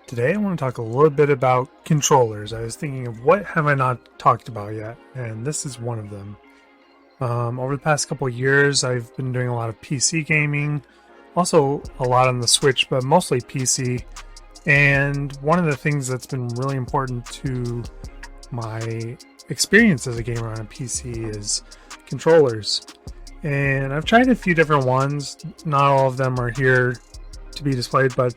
Today I want to talk a little bit about controllers. I was thinking of what have I not talked about yet, and this is one of them. Over the past couple of years, I've been doing a lot of PC gaming, also a lot on the Switch, but mostly PC. And one of the things that's been really important to my experience as a gamer on a PC is controllers. And I've tried a few different ones. Not all of them are here to be displayed, but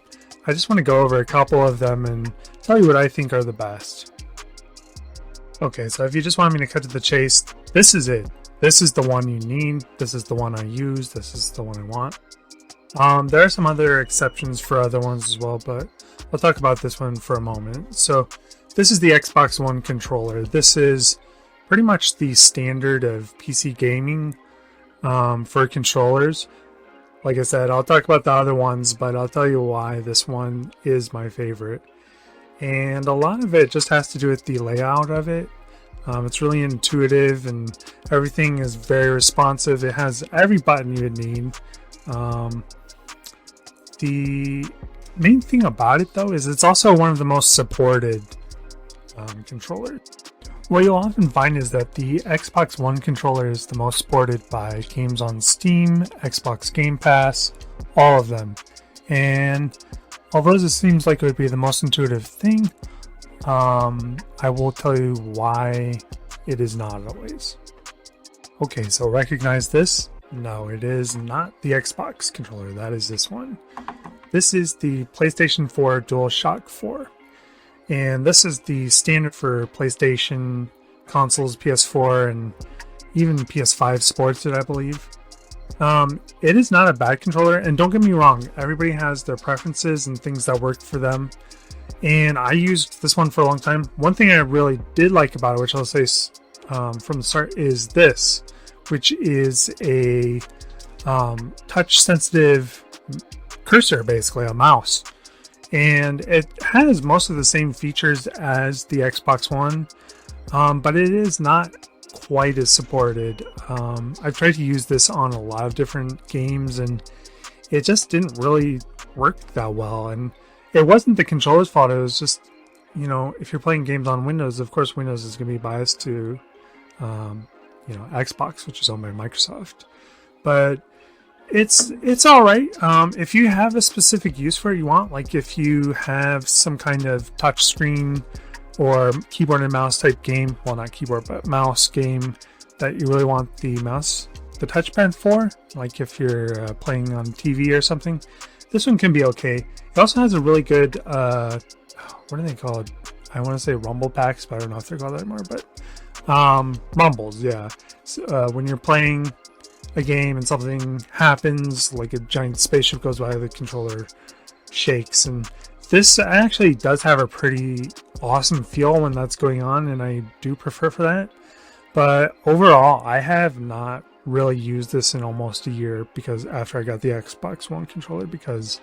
I just want to go over a couple of them and tell you what I think are the best. Okay, so if you just want me to cut to the chase, this is it. This is the one you need. This is the one I use. This is the one I want. There are some other exceptions for other ones as well, but I'll talk about this one for a moment. So this is the Xbox One controller. This is pretty much the standard of PC gaming for controllers. Like I said, I'll talk about the other ones, but I'll tell you why this one is my favorite. And a lot of it just has to do with the layout of it. It's really intuitive and everything is very responsive. It has every button you would need. The main thing about it, though, is it's also one of the most supported controllers. What you'll often find is that the Xbox One controller is the most supported by games on Steam, Xbox Game Pass, all of them. And although this seems like it would be the most intuitive thing, I will tell you why it is not always. Okay, so recognize this? No, it is not the Xbox controller. That is this one. This is the PlayStation 4 Dual Shock 4. And this is the standard for PlayStation consoles, PS4, and even PS5 sports, I believe. It is not a bad controller, and don't get me wrong, everybody has their preferences and things that work for them. And I used this one for a long time. One thing I really did like about it, which I'll say from the start, is this, which is a touch-sensitive cursor, basically, a mouse. And it has most of the same features as the Xbox One, but it is not quite as supported. I've tried to use this on a lot of different games, and it just didn't really work that well. And it wasn't the controller's fault. It was just, if you're playing games on Windows, of course Windows is going to be biased to, Xbox, which is owned by Microsoft. But it's all right. If you have a specific use for it you want, like if you have some kind of touch screen or keyboard and mouse type game, well, not keyboard, but mouse game that you really want the touchpad for, like if you're playing on TV or something, this one can be okay. It also has a really good, what are they called? I want to say rumble packs, but I don't know if they're called that anymore, but rumbles, yeah. So, when you're playing a game and something happens, like a giant spaceship goes by, the controller shakes, and this actually does have a pretty awesome feel when that's going on, and I do prefer for that. But overall, I have not really used this in almost a year, because after I got the Xbox One controller, because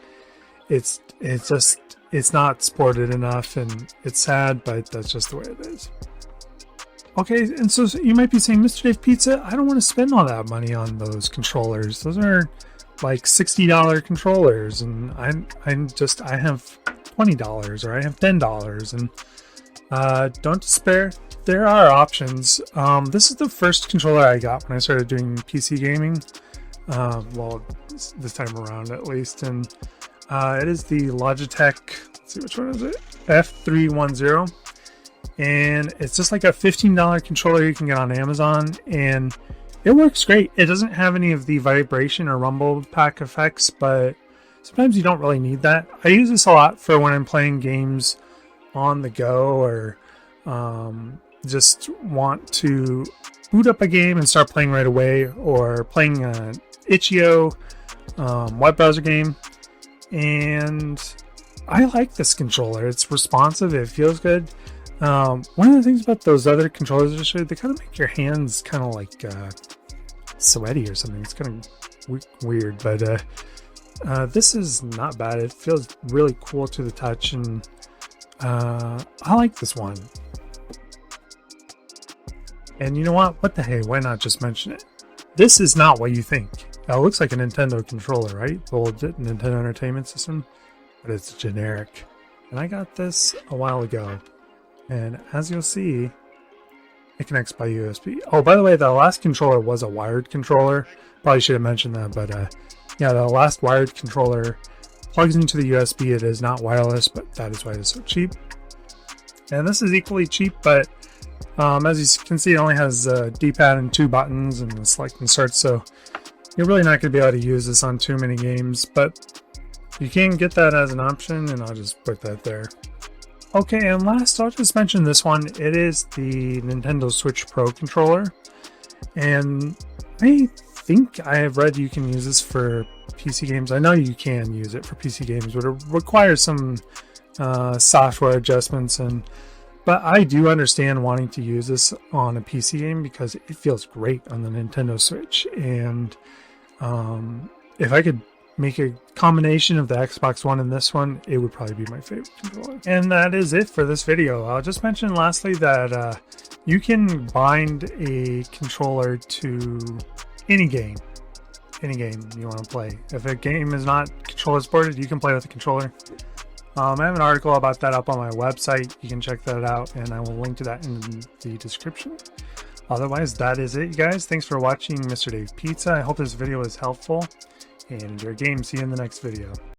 it's not supported enough, and it's sad, but that's just the way it is. Okay, and so you might be saying, Mr. Dave Pizza, I don't want to spend all that money on those controllers. Those are like $60 controllers, and I have $20 or I have $10, and don't despair. There are options. This is the first controller I got when I started doing PC gaming. Well, this time around at least, and it is the Logitech. Let's see, which one is it? F310. And it's just like a $15 controller you can get on Amazon, and it works great. It doesn't have any of the vibration or rumble pack effects, but sometimes you don't really need that. I use this a lot for when I'm playing games on the go, or just want to boot up a game and start playing right away, or playing an itch.io web browser game. And I like this controller. It's responsive. It feels good. One of the things about those other controllers I showed, they kind of make your hands kind of like sweaty or something. It's kind of weird, but this is not bad. It feels really cool to the touch, and I like this one. And you know what? What the hey? Why not just mention it? This is not what you think. It looks like a Nintendo controller, right? The old Nintendo Entertainment System, but it's generic. And I got this a while ago. And as you'll see, it connects by USB. Oh, by the way, the last controller was a wired controller. Probably should have mentioned that, but yeah, the last wired controller plugs into the USB. It is not wireless, but that is why it is so cheap. And this is equally cheap, but as you can see, it only has a D-pad and 2 buttons and a select and start, so you're really not going to be able to use this on too many games, but you can get that as an option, and I'll just put that there. Okay, and last, I'll just mention this one. It is the Nintendo Switch Pro controller, and I think I have read you can use this for PC games. I know you can use it for PC games, but it requires some software adjustments, but I do understand wanting to use this on a PC game because it feels great on the Nintendo Switch. And if I could make a combination of the Xbox One and this one, it would probably be my favorite controller. And that is it for this video. I'll just mention lastly that you can bind a controller to any game you want to play. If a game is not controller supported, you can play with the controller. I have an article about that up on my website. You can check that out, and I will link to that in the description. Otherwise, that is it, you guys. Thanks for watching Mr. Dave Pizza. I hope this video was helpful, and enjoy your game. See you in the next video.